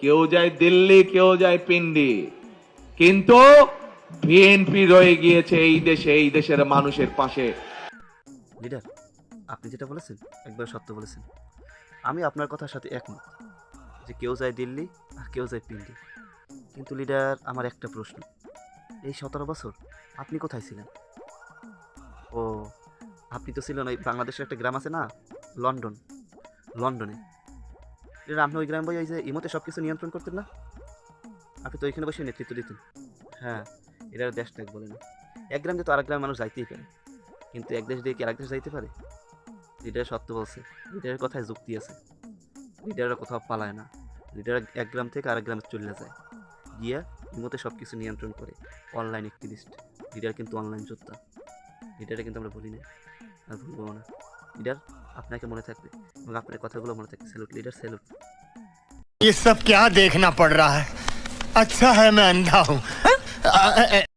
কেউ যায় দিল্লি, কেউ যায় পিন্ডি, কিন্তু বিএনপি রয়ে গিয়েছে এই দেশে, এই দেশের মানুষের পাশে। লিডার, আপনি যেটা বলেছেন একবার সত্য বলেছেন। আমি আপনার কথার সাথে একমত যে কেউ যায় দিল্লি আর কেউ যায় পিন্ডি। কিন্তু লিডার, আমার একটা প্রশ্ন, এই 17 বছর আপনি কোথায় ছিলেন? ও, আপনি তো ছিলেন ওই বাংলাদেশের একটা গ্রাম আছে না, লন্ডন, লন্ডনে। লিডার, আপনি ওই গ্রাম বই ওই যে ইমোতে সব কিছু নিয়ন্ত্রণ করতেন না? আপনি তো ওইখানে বসে নেতৃত্ব দিতেন। হ্যাঁ, এটা দেশ ত্যাগ বলে না। এক গ্রাম দিয়ে তো আরেক গ্রাম মানুষ যাইতেই পারে, কিন্তু এক দেশ দিয়ে কি আরেক দেশ যাইতে পারে? লিডার সত্য বলছে, লিডারের কথায় যুক্তি আছে। লিডাররা কোথাও পালায় না, লিডার এক গ্রাম থেকে আরেক গ্রামে চলে যায়, গিয়া ইমোতে সব কিছু নিয়ন্ত্রণ করে। অনলাইন অ্যাক্টিভিস্ট, লিডার কিন্তু অনলাইন যোদ্ধা। লিডারে কিন্তু আমরা ভুলি না, আর ভুলবো না। লিডার, আপনাকে মনে থাকবে এবং আপনার কথাগুলো মনে থাকবে। Salute leader, salute. ये सब क्या देखना पड़ रहा है? अच्छा है मैं अंधा हूँ।